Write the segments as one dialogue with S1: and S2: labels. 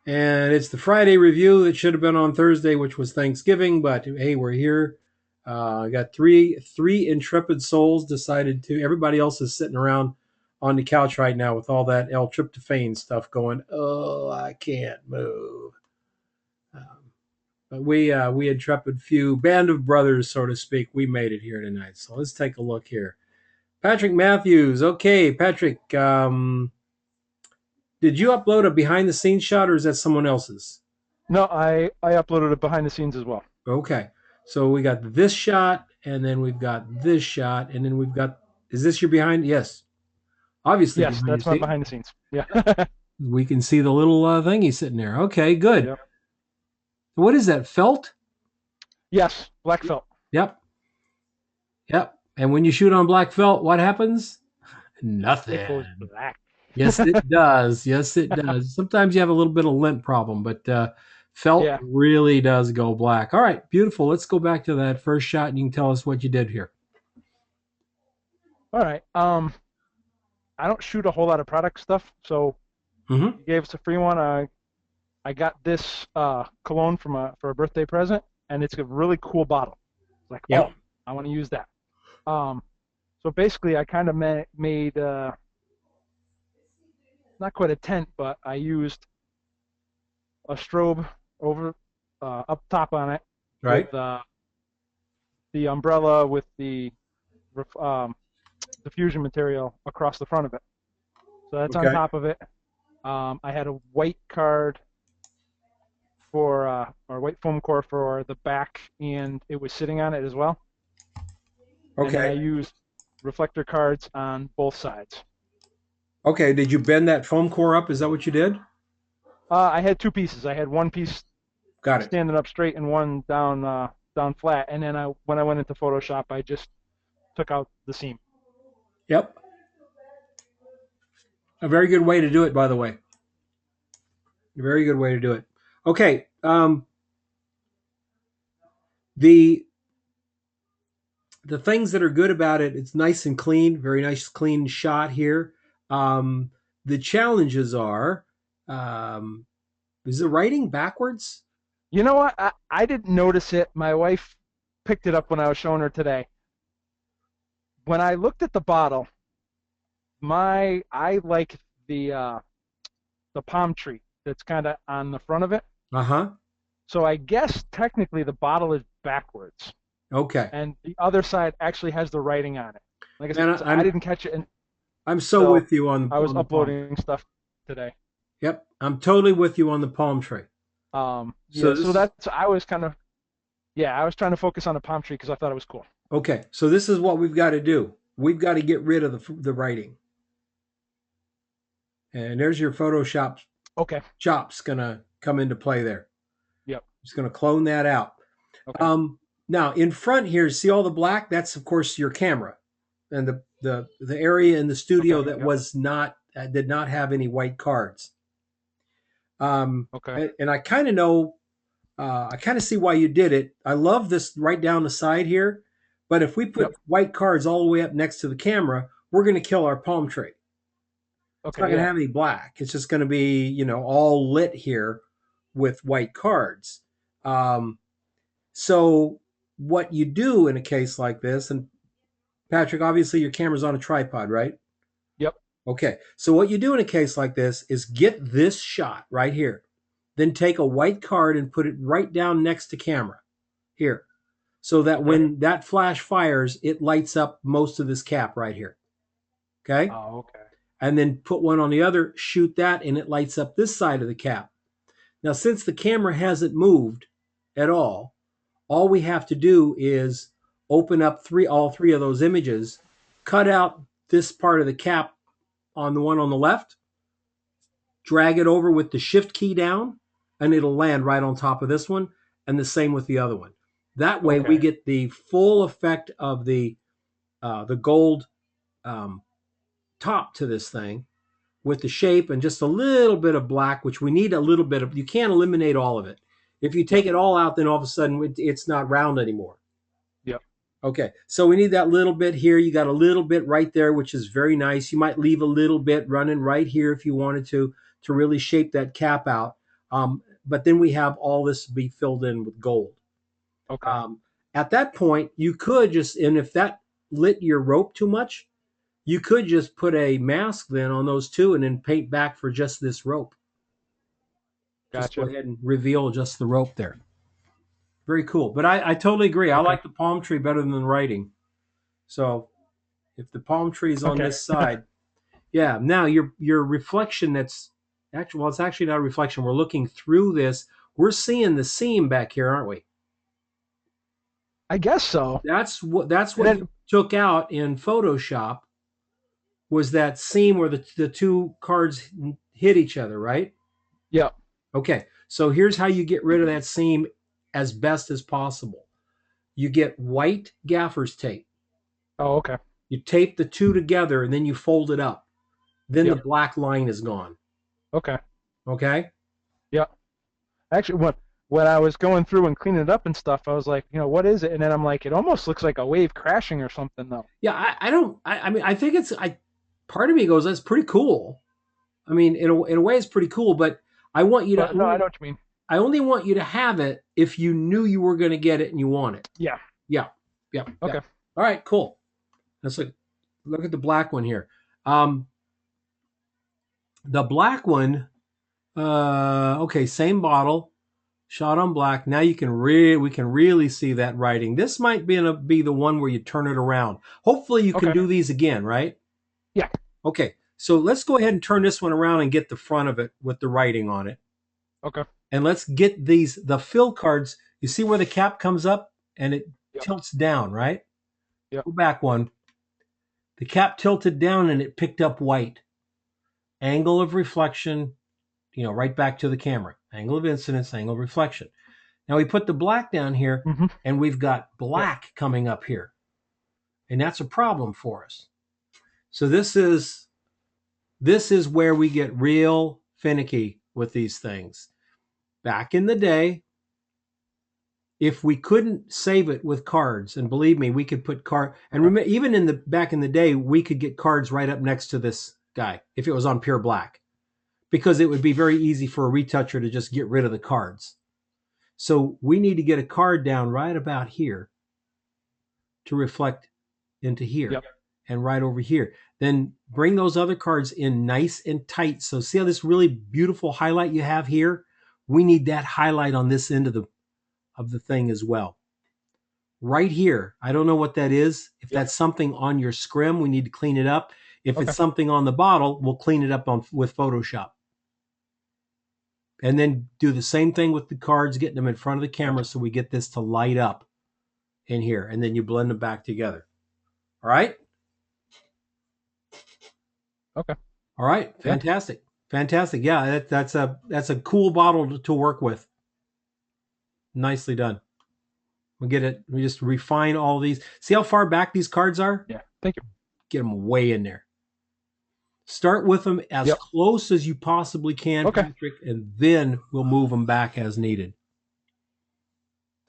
S1: And it's the Friday review that should have been on Thursday, which was Thanksgiving. But hey, we're here. I got three intrepid souls decided to. Everybody else is sitting around on the couch right now with all that L-tryptophan stuff going. Oh, I can't move. But we intrepid few band of brothers, so to speak. We made it here tonight. So let's take a look here. Patrick Matthews. Okay, Patrick. Did you upload a behind the scenes shot, or is that someone else's?
S2: No, I uploaded it behind the scenes as well.
S1: Okay. So we got this shot, and then we've got this shot, and then we've got. Is this your behind? Yes. Obviously
S2: Yes,
S1: behind the
S2: that's my
S1: scene.
S2: behind the scenes. Yeah.
S1: We can see the little thingy sitting there. Okay, good.
S2: Yep.
S1: What is that? Felt?
S2: Yes, black felt.
S1: Yep. Yep. And when you shoot on black felt, what happens?
S2: It goes
S1: Nothing.
S2: black.
S1: Yes, it does. Yes, it does. Sometimes you have a little bit of lint problem, but felt
S2: Yeah.
S1: really does go black. All right, beautiful. Let's go back to that first shot, and you can tell us what you did here.
S2: All right. I don't shoot a whole lot of product stuff, so
S1: Mm-hmm.
S2: you gave us a free one. I got this cologne for a birthday present, and it's a really cool bottle. It's like, oh,
S1: Yep.
S2: I want to use that. Um, so basically, I kind of made not quite a tent, but I used a strobe over up top on it
S1: Right.
S2: with the umbrella with the diffusion material across the front of it. So that's on
S1: Okay.
S2: top of it. I had a white card for or white foam core for the back, and it was sitting on it as well. And then I
S1: Okay.
S2: used reflector cards on both sides.
S1: Okay. Did you bend that foam core up? Is that what you did?
S2: I had two pieces. I had one piece
S1: Got it.
S2: standing up straight and one down flat. And then when I went into Photoshop, I just took out the seam.
S1: Yep. A very good way to do it, by the way. A very good way to do it. Okay. The the things that are good about it, it's nice and clean, very nice clean shot here. Um, the challenges are, um, is the writing backwards?
S2: You know what? I didn't notice it. My wife picked it up when I was showing her today. When I looked at the bottle, I like the palm tree that's kind of on the front of it.
S1: Uh huh.
S2: So I guess technically the bottle is backwards,
S1: Okay.
S2: and the other side actually has the writing on it. Like I said,
S1: Man,
S2: so I
S1: I'm
S2: didn't catch it
S1: I'm so
S2: until
S1: with you
S2: I was
S1: on the palm.
S2: uploading stuff today.
S1: Yep, I'm totally with you on the palm tree. So
S2: Yeah, so
S1: this
S2: that's I was kind of yeah, I was trying to focus on the palm tree because I thought it was cool.
S1: okay. So this is what we've got to do. We've got to get rid of the writing. And there's your Photoshop
S2: Okay.
S1: chops gonna come into play there.
S2: Yep.
S1: Just gonna clone that out.
S2: Okay.
S1: Um, Now in front here, see all the black? That's of course your camera, and the area in the studio
S2: Okay.
S1: that
S2: Yep.
S1: was not did not have any white cards.
S2: Okay.
S1: And I kind of know, I kind of see why you did it. I love this right down the side here, but if we
S2: Yep.
S1: put white cards all the way up next to the camera, we're going to kill our palm tree. It's not
S2: Okay.
S1: going to
S2: Yeah.
S1: have any black. It's just going to be, all lit here with white cards. Um, so what you do in a case like this, and Patrick, obviously your camera's on a tripod, right?
S2: Yep.
S1: Okay. So what you do in a case like this is get this shot right here. Then take a white card and put it right down next to camera here. So that
S2: Okay.
S1: when that flash fires, it lights up most of this cap right here. Okay?
S2: Oh, okay.
S1: And then put one on the other, shoot that, and it lights up this side of the cap. Now, since the camera hasn't moved at all we have to do is open up all three of those images, cut out this part of the cap on the one on the left, drag it over with the shift key down, and it'll land right on top of this one, and the same with the other one. That way, we
S2: Okay.
S1: get the full effect of the gold um, top to this thing with the shape and just a little bit of black, which we need a little bit of. You can't eliminate all of it. If you take
S2: Yep.
S1: it all out, then all of a sudden it's not round anymore.
S2: Yep.
S1: Okay, so we need that little bit here. You got a little bit right there, which is very nice. You might leave a little bit running right here if you wanted to really shape that cap out. But then we have all this to be filled in with gold.
S2: Okay.
S1: At that point, you could just, and if that lit your rope too much, you could just put a mask then on those two and then paint back for just this rope. Just go
S2: Gotcha.
S1: ahead and reveal just the rope there. Very cool. But I totally agree. I
S2: Okay.
S1: like the palm tree better than the writing. So if the palm tree is on
S2: Okay.
S1: this side, yeah. Now your reflection that's actually, well, it's actually not a reflection. We're looking through this. We're seeing the seam back here, aren't we?
S2: I guess so.
S1: That's what
S2: Then,
S1: you took out in Photoshop, was that seam where the two cards hit each other, right?
S2: yeah.
S1: Okay. So here's how you get rid of that seam as best as possible. You get white gaffer's tape.
S2: Oh, okay.
S1: You tape the two together and then you fold it up. Then the
S2: Yep.
S1: black line is gone.
S2: Okay.
S1: Okay?
S2: Yeah. Actually, when I was going through and cleaning it up and stuff, I was like, what is it? And then I'm like, it almost looks like a wave crashing or something, though.
S1: Yeah, I don't I mean I think it's I part of me goes, that's pretty cool. I mean, in a way it's pretty cool, but I want you to
S2: But no, I know what you mean.
S1: I only want you to have it if you knew you were going to get it and you want it.
S2: Yeah.
S1: Yeah. Yeah. Yeah.
S2: Okay.
S1: All right, cool. Let's look at the black one here. The black one, okay, same bottle, shot on black. Now we can really see that writing. This might be the one where you turn it around. Hopefully you can
S2: Okay.
S1: do these again, right?
S2: Yeah.
S1: Okay, so let's go ahead and turn this one around and get the front of it with the writing on it.
S2: Okay.
S1: And let's get the fill cards. You see where the cap comes up and it
S2: Yep.
S1: tilts down, right?
S2: Yep.
S1: Go back one. The cap tilted down and it picked up white. Angle of reflection, right back to the camera. Angle of incidence, angle of reflection. Now we put the black down here
S2: Mm-hmm.
S1: and we've got black
S2: Yep.
S1: coming up here. And that's a problem for us. So this is where we get real finicky with these things. Back in the day, if we couldn't save it with cards, and believe me, we could put and even back in the day, we could get cards right up next to this guy if it was on pure black, because it would be very easy for a retoucher to just get rid of the cards. So we need to get a card down right about here to reflect into here.
S2: Yep.
S1: And right over here. Then bring those other cards in nice and tight. So see how this really beautiful highlight you have here? We need that highlight on this end of the thing as well. Right here. I don't know what that is. If that's something on your scrim, we need to clean it up. If it's something on the bottle, we'll clean it up with Photoshop. And then do the same thing with the cards, getting them in front of the camera so we get this to light up in here. And then you blend them back together. All right?
S2: Okay.
S1: All right. Fantastic. Fantastic. Yeah, that's a cool bottle to work with. Nicely done. We'll get it. We just refine all these. See how far back these cards are?
S2: Yeah. Thank you.
S1: Get them way in there. Start with them as close as you possibly can, Patrick, and then we'll move them back as needed.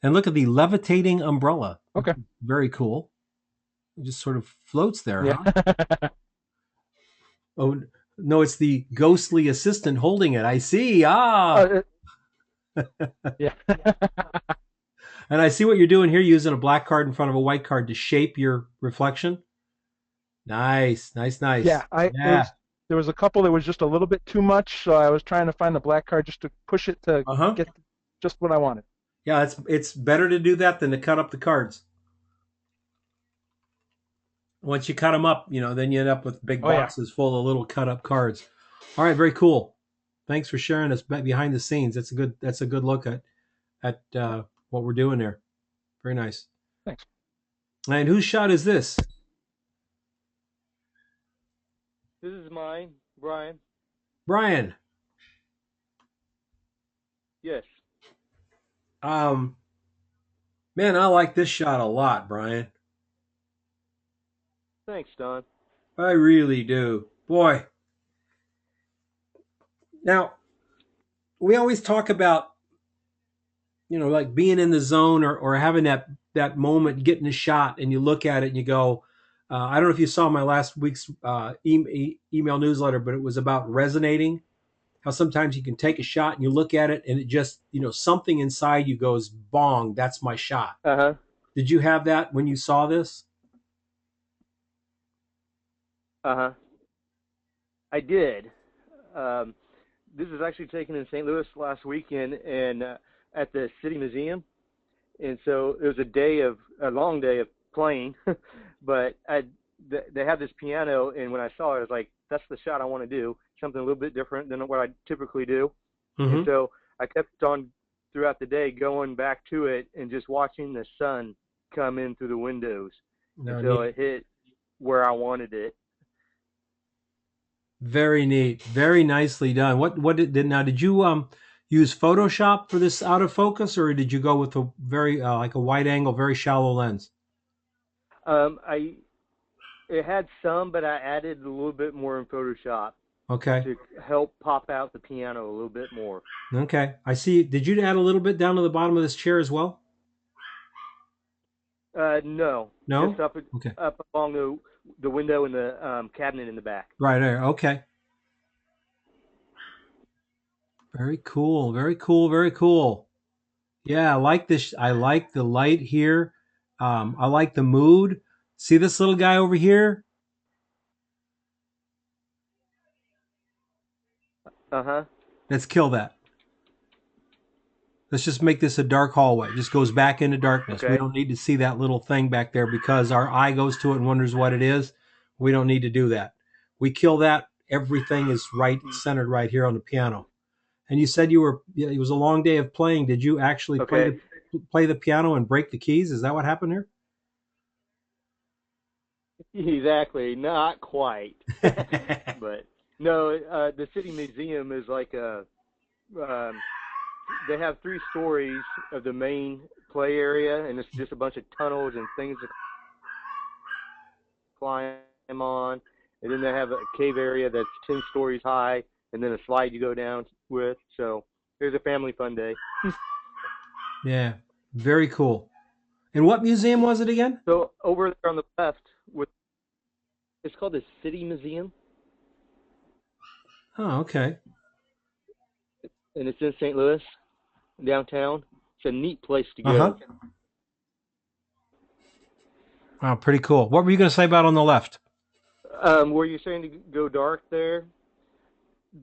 S1: And look at the levitating umbrella.
S2: Okay.
S1: Very cool. It just sort of floats there,
S2: Yeah.
S1: huh? Oh, no, it's the ghostly assistant holding it. I see.
S2: Yeah.
S1: And I see what you're doing here, using a black card in front of a white card to shape your reflection. Nice.
S2: Yeah. There was a couple that was just a little bit too much, so I was trying to find the black card just to push it to get just what I wanted.
S1: Yeah, it's better to do that than to cut up the cards. Once you cut them up, then you end up with big boxes full of little cut up cards. All right, very cool. Thanks for sharing us behind the scenes. That's a good look at what we're doing there. Very nice.
S2: Thanks.
S1: And whose shot is this?
S3: This is mine, Brian.
S1: Brian.
S3: Yes.
S1: Man, I like this shot a lot, Brian.
S3: Thanks, Don.
S1: I really do. Boy. Now, we always talk about, like being in the zone or having that moment, getting a shot, and you look at it and you go, I don't know if you saw my last week's email newsletter, but it was about resonating, how sometimes you can take a shot and you look at it and it just, something inside you goes, bong, that's my shot.
S3: Uh-huh.
S1: Did you have that when you saw this?
S3: Uh-huh. I did. Um, this was actually taken in St. Louis last weekend and at the City Museum. And so it was a long day of playing, but they have this piano, and when I saw it, I was like, that's the shot I want to do, something a little bit different than what I typically do.
S1: Mm-hmm.
S3: And so I kept on throughout the day going back to it and just watching the sun come in through the windows until it hit where I wanted it.
S1: Very neat. Very nicely done. Did you use Photoshop for this out of focus, or did you go with a very like a wide angle, very shallow lens?
S3: It had some, but I added a little bit more in Photoshop
S1: Okay.
S3: to help pop out the piano a little bit more.
S1: Okay. I see. Did you add a little bit down to the bottom of this chair as well?
S3: No.
S1: No?
S3: Just up
S1: Okay.
S3: up along the window and the cabinet in the back.
S1: Right there. Okay. Very cool. Very cool. Very cool. Yeah, I like this. I like the light here. I like the mood. See this little guy over here?
S3: Uh-huh.
S1: Let's kill that. Let's just make this a dark hallway. It just goes back into darkness.
S3: Okay.
S1: We don't need to see that little thing back there because our eye goes to it and wonders what it is. We don't need to do that. We kill that. Everything is right, centered right here on the piano. And you said it was a long day of playing. Did you actually
S3: Okay.
S1: play the piano and break the keys? Is that what happened here?
S3: Exactly. Not quite. But no, the City Museum is like they have 3 stories of the main play area, and it's just a bunch of tunnels and things to climb on. And then they have a cave area that's 10 stories high, and then a slide you go down with. So there's a family fun day.
S1: Yeah, very cool. And what museum was it again?
S3: So over there on the left, it's called the City Museum,
S1: Oh, okay.
S3: and it's in St. Louis, downtown. It's a neat place to go.
S1: Uh-huh. Wow, pretty cool. What were you going to say about on the left?
S3: Were you saying to go dark there?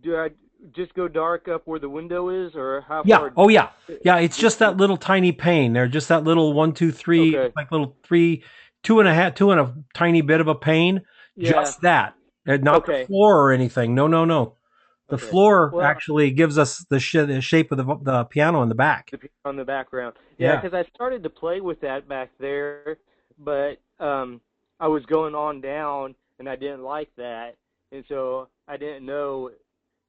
S3: Do I just go dark up where the window is, or how
S1: Yeah.
S3: far?
S1: Oh, yeah. Yeah, it's just that little tiny pane there. Just that little 1, 2, 3,
S3: Okay.
S1: like little 3, 2.5, 2 and a tiny bit of a pane.
S3: Yeah.
S1: Just that. And not
S3: Okay.
S1: the floor or anything. No, no, no. The
S3: Okay.
S1: floor
S3: Well,
S1: actually gives us the shape of the piano in the back.
S3: on the background.
S1: Yeah.
S3: Yeah, because I started to play with that back there, but I was going on down, and I didn't like that, and so I didn't know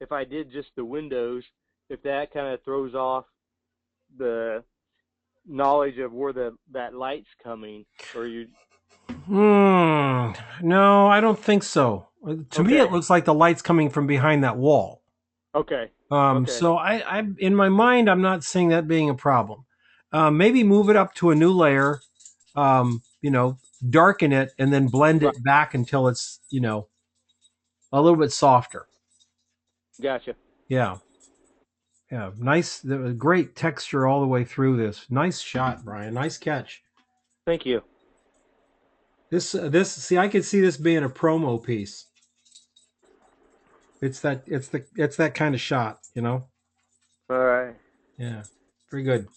S3: if I did just the windows, if that kind of throws off the knowledge of where that light's coming, or you.
S1: No, I don't think so. To me,
S3: Okay.
S1: it looks like the light's coming from behind that wall.
S3: Okay. Okay.
S1: So I, in my mind, I'm not seeing that being a problem. Maybe move it up to a new layer, darken it and then blend it back until it's, a little bit softer.
S3: Gotcha.
S1: Yeah. Yeah. Nice. Great texture all the way through this. Nice shot, Brian. Nice catch.
S3: Thank you.
S1: See, I could see this being a promo piece. It's that kind of shot,
S3: All right.
S1: Yeah. Very good.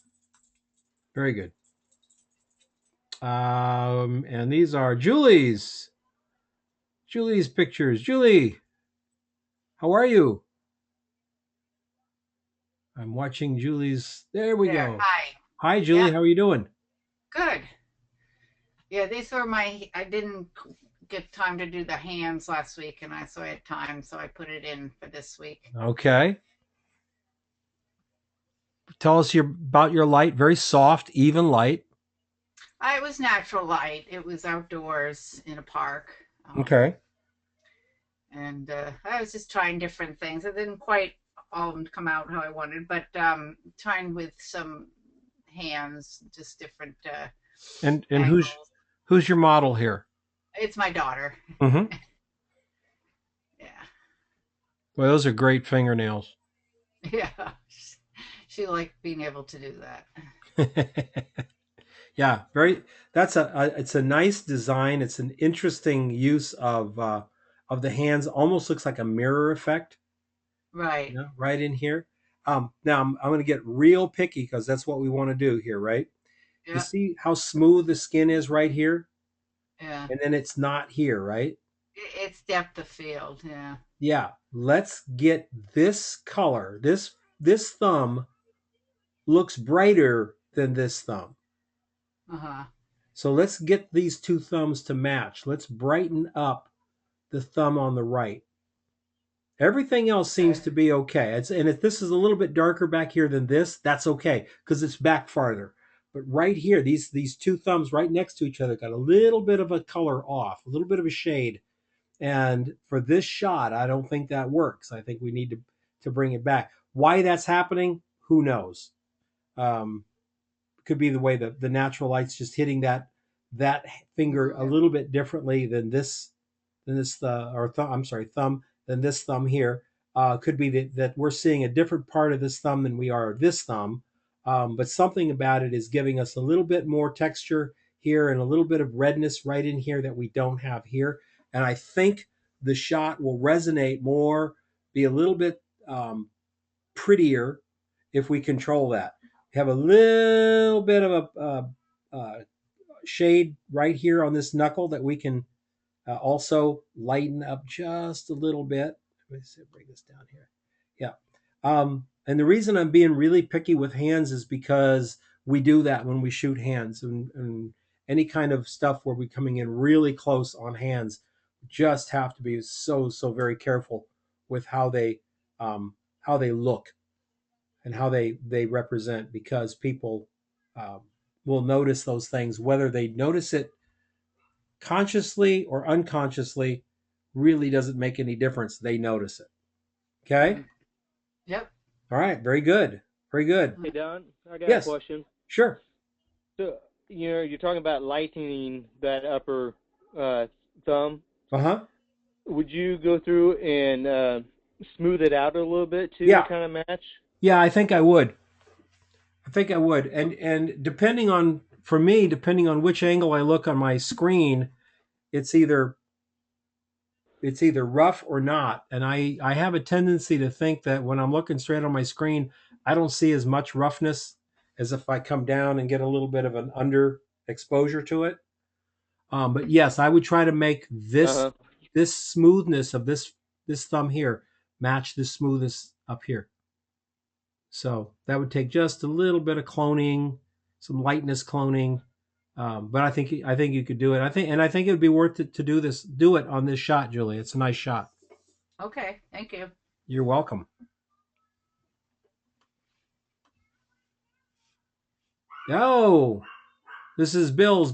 S1: Very good. And these are Julie's pictures. Julie, how are you? I'm watching Julie's. There we go.
S4: Hi.
S1: Hi, Julie.
S4: Yeah.
S1: How are you doing?
S4: Good. Yeah, these were I didn't get time to do the hands last week, and so I had time, so I put it in for this week.
S1: Okay. Tell us about your light. Very soft, even light.
S4: It was natural light. It was outdoors in a park.
S1: Okay.
S4: And I was just trying different things. It didn't quite all come out how I wanted, but trying with some hands, just different.
S1: And
S4: angles.
S1: who's your model here?
S4: It's my daughter.
S1: Mm-hmm.
S4: Yeah.
S1: Well, those are great fingernails.
S4: Yeah. She liked being able to do that.
S1: Yeah, very. That's it's a nice design. It's an interesting use of the hands. Almost looks like a mirror effect,
S4: Right.
S1: right in here. Now I'm going to get real picky because that's what we want to do here, right? You
S4: Yeah.
S1: see how smooth the skin is right here,
S4: Yeah.
S1: and then it's not here, right?
S4: It's depth of field. Yeah.
S1: Yeah. Let's get this color. This thumb looks brighter than this thumb.
S4: Uh-huh.
S1: So let's get these two thumbs to match. Let's brighten up the thumb on the right. Everything else seems
S4: Okay.
S1: to be okay. If this is a little bit darker back here than this, that's okay because it's back farther. But right here, these two thumbs right next to each other got a little bit of a color off, a little bit of a shade. And for this shot, I don't think that works. I think we need to bring it back. Why that's happening, who knows? Um, could be the way the natural light's just hitting that finger a
S4: Yeah.
S1: little bit differently than this I'm sorry, thumb than this thumb here. Could be that we're seeing a different part of this thumb than we are this thumb. But something about it is giving us a little bit more texture here and a little bit of redness right in here that we don't have here. And I think the shot will resonate more, be a little bit prettier if we control that. We have a little bit of a shade right here on this knuckle that we can also lighten up just a little bit. Let me see, bring this down here. Yeah. And the reason I'm being really picky with hands is because we do that when we shoot hands and any kind of stuff where we're coming in really close on hands. Just have to be so very careful with how they look and how they represent because people um, will notice those things whether they notice it consciously or unconsciously really doesn't make any difference. They notice it. Okay.
S4: Mm. Yep.
S1: All right. Very good. Very good.
S3: Hey Don, I got a
S1: Yes.
S3: question.
S1: Sure.
S3: So you're talking about lightening that upper thumb.
S1: Uh-huh.
S3: Would you go through and smooth it out a little bit too,
S1: Yeah.
S3: to kind of match?
S1: Yeah, I think I would. I think I would. And depending on for me, depending on which angle I look on my screen, it's either rough or not. And I have a tendency to think that when I'm looking straight on my screen, I don't see as much roughness as if I come down and get a little bit of an under exposure to it. But yes, I would try to make
S3: Uh-huh.
S1: this smoothness of this thumb here match this smoothness up here. So that would take just a little bit of cloning, some lightness cloning. But I think you could do it. I think it would be worth it to do it on this shot, Julie. It's a nice shot.
S4: Okay. Thank you.
S1: You're welcome. Oh, this is Bill's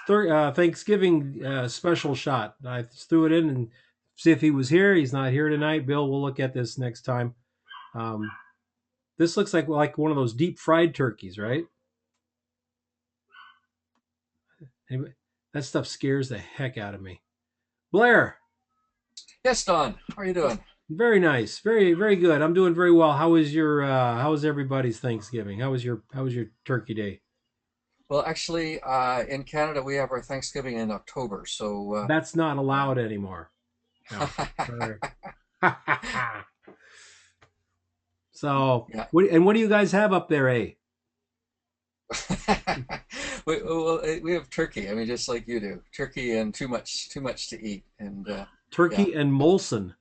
S1: Thanksgiving special shot. I threw it in and see if he was here. He's not here tonight. Bill, we'll look at this next time. Um, this looks like one of those deep fried turkeys, right? Anyway, that stuff scares the heck out of me. Blair,
S5: Yes, Don. How are you doing?
S1: very nice, very good. I'm doing very well. How was everybody's Thanksgiving? How was your turkey day?
S5: Well, actually, in Canada, we have our Thanksgiving in October, so
S1: That's not allowed anymore. No. Sorry. So,
S5: yeah.
S1: what do you guys have up there, eh?
S5: we have turkey. I mean, just like you do, turkey and too much to eat, and yeah,
S1: Turkey and Molson.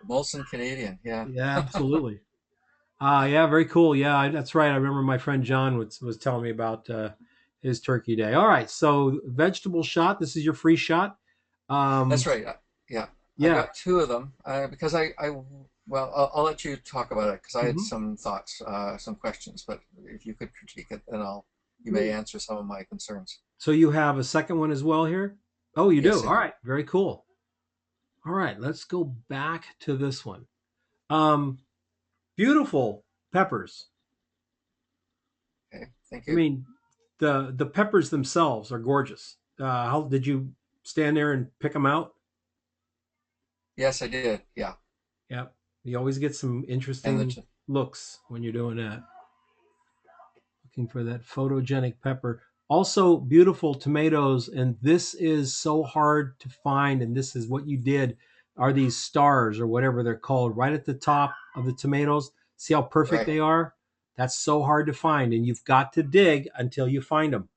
S5: Molson Canadian. Yeah.
S1: Yeah, absolutely. Yeah, very cool. Yeah, that's right. I remember my friend John was telling me about his turkey day. All right, so vegetable shot. This is your free shot.
S5: That's right. Yeah, I
S1: Yeah.
S5: got two of them because well, I'll let you talk about it because I had
S1: Mhm.
S5: some thoughts, some questions, but if you could critique it, then you may answer some of my concerns.
S1: So you have a second one as well here? Oh, you do.
S5: Yes,
S1: All right. Very cool. All right, let's go back to this one. Um, beautiful peppers.
S5: okay, thank
S1: I
S5: you.
S1: mean, the peppers themselves are gorgeous. How did you stand there and pick them out?
S5: Yes, I did. Yeah.
S1: Yeah. You always get some
S5: And
S1: interesting looks when you're doing that. Looking for that photogenic pepper. Also, beautiful tomatoes, and this is so hard to find, and this is what you did, are these stars or whatever they're called right at the top of the tomatoes. See how perfect
S5: right.
S1: they are? That's so hard to find, and you've got to dig until you find them.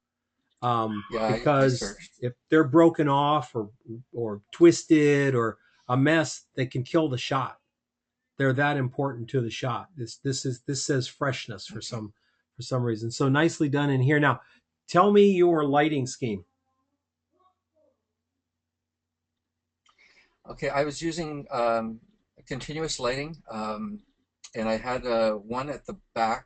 S5: Yeah, I
S1: Because
S5: searched.
S1: if they're broken off or twisted or a mess, they can kill the shot. They're that important to the shot. This says freshness
S5: Okay.
S1: for some reason. So nicely done in here. Now, tell me your lighting scheme.
S5: Okay, I was using continuous lighting, and I had one at the back,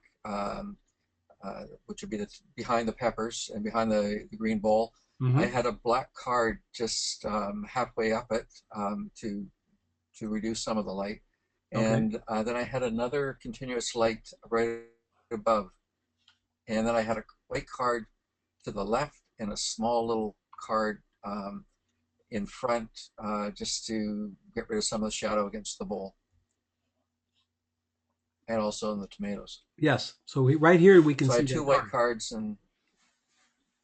S5: which would be behind the peppers and behind the green bowl. I
S1: Mm-hmm.
S5: had a black card just halfway up it to reduce some of the light,
S1: Okay.
S5: and then I had another continuous light right above, and then I had a white card to the left and a small little card in front, just to get rid of some of the shadow against the bowl and also in the tomatoes.
S1: Yes. So right here we can
S5: So I
S1: see
S5: had two
S1: that
S5: white
S1: card.
S5: cards and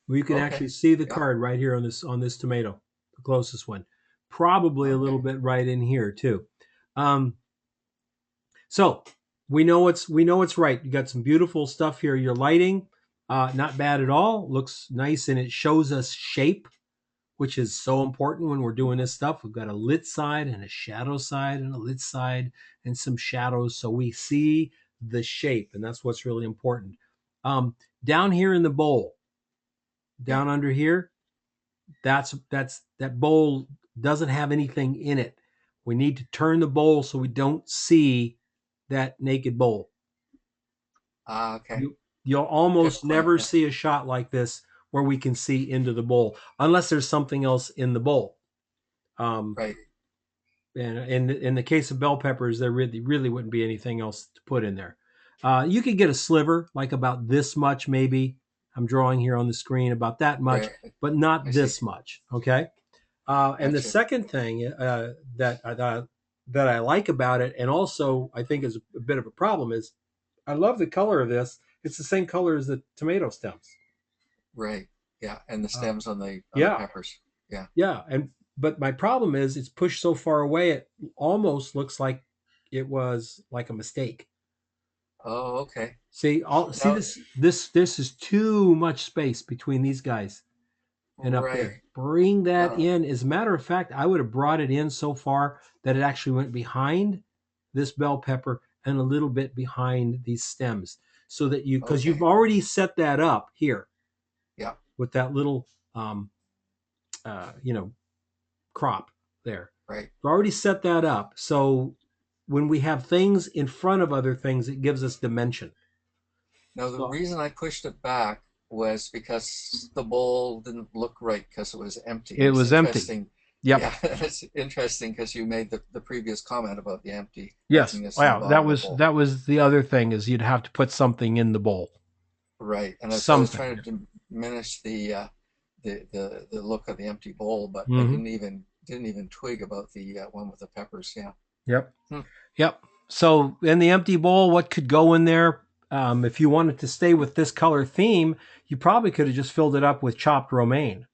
S1: We can
S5: okay,
S1: actually see the
S5: yeah,
S1: card right here on this tomato, the closest one. Probably a little
S5: okay,
S1: bit right in here too. Um, so we know it's right. You got some beautiful stuff here. Your lighting, not bad at all. Looks nice, and it shows us shape, which is so important when we're doing this stuff. We've got a lit side and a shadow side and a lit side and some shadows, so we see the shape, and that's what's really important. Down here in the bowl,
S5: yeah,
S1: down under here, that bowl doesn't have anything in it. We need to turn the bowl so we don't see that naked bowl.
S5: okay,
S1: You you'll
S5: good
S1: almost
S5: point.
S1: never
S5: Yeah,
S1: see a shot like this where we can see into the bowl unless there's something else in the bowl. Um,
S5: right.
S1: and in the case of bell peppers, there really wouldn't be anything else to put in there. You could get a sliver, like about this much, maybe. I'm drawing here on the screen about that much,
S5: Right.
S1: but not
S5: I see.
S1: this much. Okay. And the
S5: Gotcha.
S1: second thing that I like about it, and also I think is a bit of a problem, is I love the color of this. It's the same color as the tomato stems.
S5: Right. Yeah, and the
S1: Uh,
S5: stems on the
S1: yeah,
S5: peppers. Yeah.
S1: yeah, and but my problem is it's pushed so far away it almost looks like it was like a mistake.
S5: Oh, okay.
S1: See
S5: Now,
S1: this is too much space between these guys and up
S5: right.
S1: there. Bring that
S5: Now,
S1: in. As a matter of fact, I would have brought it in so far that it actually went behind this bell pepper and a little bit behind these stems, so that because you've
S5: okay.
S1: already set that up here
S5: Yeah.
S1: with that little um, uh, you know crop there.
S5: Right.
S1: We've already set that up. So when we have things in front of other things, it gives us dimension.
S5: Now, the
S1: So
S5: reason I pushed it back was because the bowl didn't look right because it was empty. And
S1: it
S5: it's
S1: was empty.
S5: interesting.
S1: Yep.
S5: Yeah, it's interesting because you made the previous comment about the
S1: Yes.
S5: emptiness in the
S1: Wow.
S5: bottom of the bowl.
S1: That was the other thing is you'd have to put something in the bowl.
S5: Right. And so I was
S1: Something.
S5: trying to diminish the look of the empty bowl, but I
S1: Mm-hmm.
S5: didn't even twig about the one with the peppers. Yeah.
S1: Yep.
S5: Hmm.
S1: Yep. So in the empty bowl, what could go in there? If you wanted to stay with this color theme, you probably could have just filled it up with chopped romaine.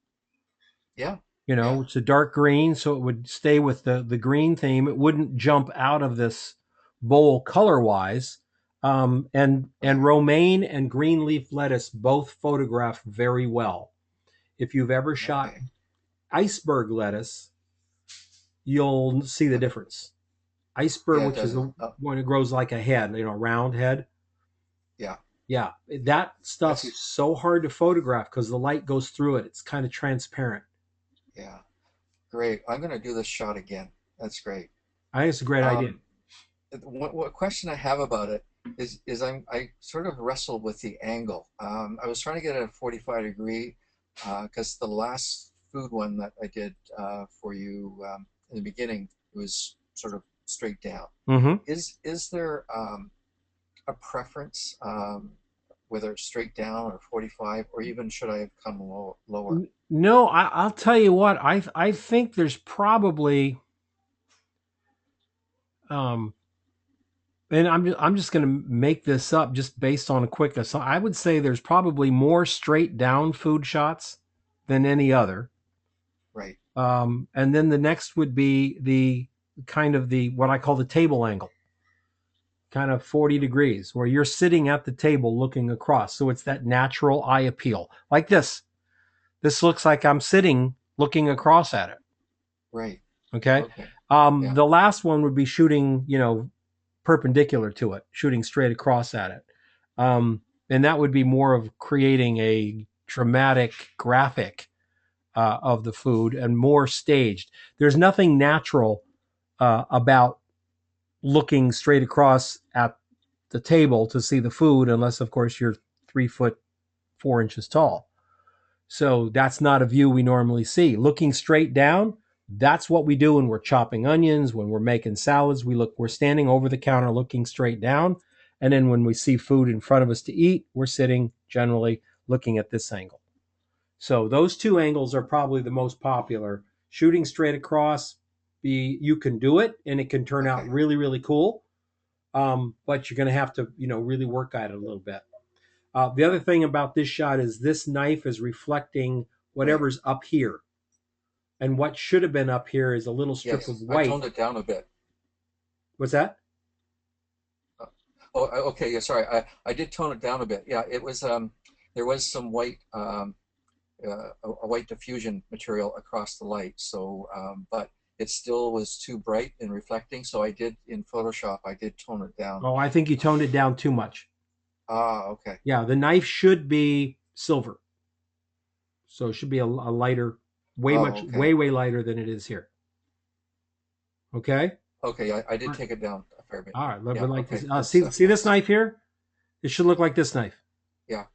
S5: Yeah.
S1: You
S5: Yeah.
S1: know, it's a dark green, so it would stay with the green theme. It wouldn't jump out of this bowl color wise. And
S5: Right.
S1: romaine and green leaf lettuce both photograph very well. If you've ever shot
S5: Okay.
S1: iceberg lettuce, you'll see the
S5: Yeah.
S1: difference. Iceberg,
S5: Yeah. It
S1: which is
S5: does.
S1: the one that grows like a head, a round head.
S5: Yeah.
S1: Yeah, that stuff
S5: That's
S1: is so hard to photograph because the light goes through it. It's kind of transparent.
S5: yeah. Great. I'm gonna do this shot again. That's great.
S1: I think it's a great idea.
S5: Um, what question I have about it is I sort of wrestle with the angle. I was trying to get a 45 degree because the last food one that I did for you in the beginning, it was sort of straight down.
S1: Mm-hmm.
S5: Is there a preference, whether it's straight down or 45, or even should I have come lower?
S1: No, I'll tell you what. I think there's probably um, and I'm just going to make this up just based on a quick assumption. I would say there's probably more straight down food shots than any other.
S5: Right.
S1: And then the next would be the kind of the what I call the table angle, kind of 40 degrees, where you're sitting at the table looking across. So it's that natural eye appeal, like this. This looks like I'm sitting looking across at it.
S5: Right.
S1: Okay.
S5: Okay. Yeah.
S1: The last one would be shooting, perpendicular to it, shooting straight across at it. And that would be more of creating a dramatic graphic of the food and more staged. There's nothing natural about looking straight across at the table to see the food, unless, of course, you're 3'4" tall. So that's not a view we normally see. Looking straight down, that's what we do when we're chopping onions, when we're making salads. We're standing over the counter looking straight down. And then when we see food in front of us to eat, we're sitting generally looking at this angle. So those two angles are probably the most popular. Shooting straight across, you can do it and it can turn out really, really cool. But you're going to have to, really work at it a little bit. The other thing about this shot is this knife is reflecting whatever's up here. And what should have been up here is a little strip of white.
S5: I toned it down a bit.
S1: What's that?
S5: Okay. Yeah, sorry. I did tone it down a bit. Yeah, it was there was some white a white diffusion material across the light. So but it still was too bright and reflecting. So I did in Photoshop. I did tone it down.
S1: Oh, I think you toned it down too much.
S5: Okay.
S1: Yeah, the knife should be silver. So it should be a lighter, way way lighter than it is here. Okay?
S5: Okay, I did take it down a fair bit.
S1: All right,
S5: Yeah,
S1: like
S5: okay.
S1: this. See this knife here? It should look like this knife.
S5: Yeah.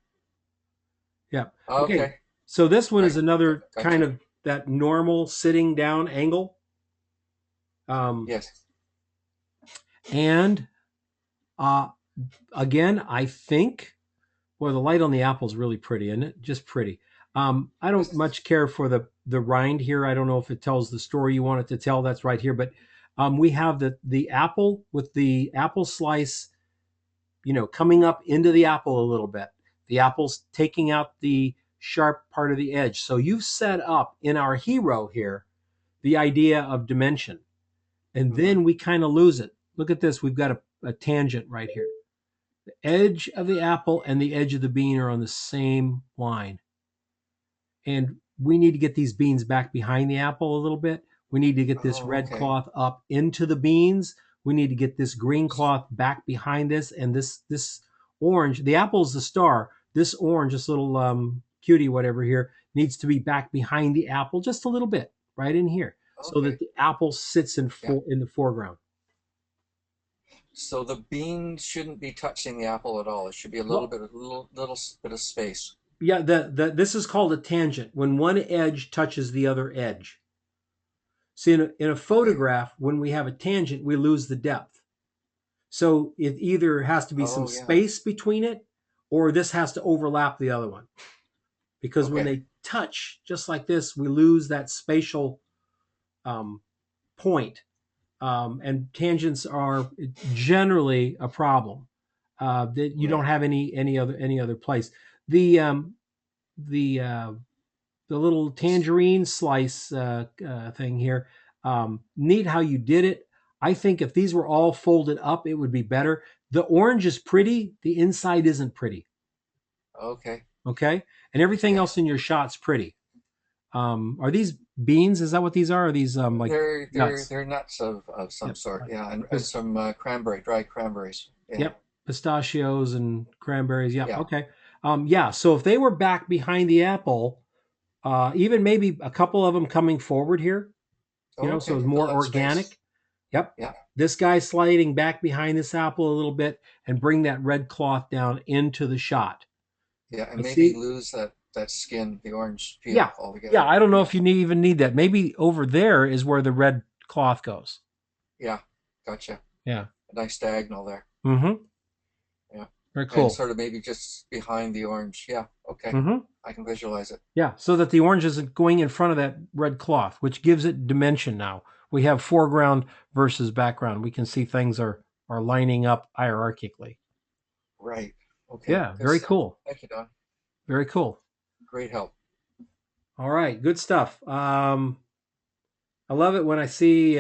S1: Yeah.
S5: Okay.
S1: So this one is another
S5: Gotcha.
S1: kind of that normal sitting down angle.
S5: Yes.
S1: And again, I think, well, the light on the apple is really pretty, isn't it? Just pretty. I don't much care for the rind here. I don't know if it tells the story you want it to tell. That's right here. But we have the apple with the apple slice, coming up into the apple a little bit. The apple's taking out the sharp part of the edge. So you've set up in our hero here the idea of dimension. And then we kind of lose it. Look at this. We've got a tangent right here. The edge of the apple and the edge of the bean are on the same line. And we need to get these beans back behind the apple a little bit. We need to get this red cloth up into the beans. We need to get this green cloth back behind this. And this orange, the apple's the star. This orange, this little cutie, whatever here, needs to be back behind the apple just a little bit, right in here, so that the apple sits in the foreground.
S5: So the bean shouldn't be touching the apple at all. It should be a little bit of space.
S1: Yeah, this is called a tangent, when one edge touches the other edge. See, in a photograph, when we have a tangent, we lose the depth. So it either has to be some space between it, or this has to overlap the other one. Because when they touch, just like this, we lose that spatial point. And tangents are generally a problem that you don't have any other place. The little tangerine slice thing here, neat how you did it. I think if these were all folded up, it would be better. The orange is pretty. The inside isn't pretty.
S5: Okay.
S1: Okay. And everything else in your shot's pretty. Are these beans? Is that what these are? Are these like nuts?
S5: They're nuts of some sort. Yeah, and some dried cranberries. Yeah.
S1: Yep. Pistachios and cranberries. Yep. Yeah. Okay. Yeah. So if they were back behind the apple, even maybe a couple of them coming forward here, so it's more organic. Space. Yep. Yeah. This guy sliding back behind this apple a little bit and bring that red cloth down into the shot.
S5: Yeah, and maybe lose that skin, the orange peel altogether.
S1: Yeah, I don't know if you even need that. Maybe over there is where the red cloth goes.
S5: Yeah, gotcha.
S1: Yeah.
S5: A nice diagonal there.
S1: Mm-hmm.
S5: Yeah.
S1: Very cool.
S5: And sort of maybe just behind the orange. Yeah, okay. Mm-hmm. I can visualize it.
S1: Yeah, so that the orange isn't going in front of that red cloth, which gives it dimension now. We have foreground versus background. We can see things are are lining up hierarchically.
S5: Right. Okay.
S1: Yeah,
S5: Good
S1: very
S5: stuff.
S1: cool.
S5: Thank you, Don.
S1: Very cool.
S5: Great help.
S1: All right, good stuff. I love it when I see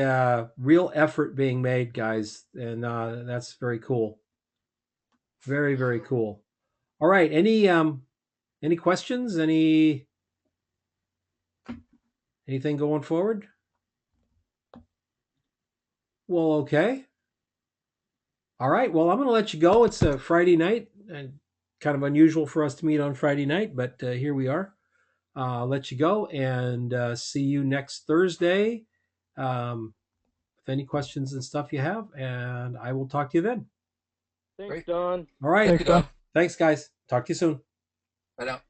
S1: real effort being made, guys, and that's very cool. Very, very cool. All right, any questions? Anything going forward? Well, okay. All right. Well, I'm going to let you go. It's a Friday night, and kind of unusual for us to meet on Friday night, but here we are. I'll let you go and see you next Thursday. With any questions and stuff you have, and I will talk to you then.
S3: Thanks,
S5: Great.
S3: Don.
S1: All right.
S5: Thank you, Don.
S1: Thanks, guys. Talk to you soon.
S5: Bye now.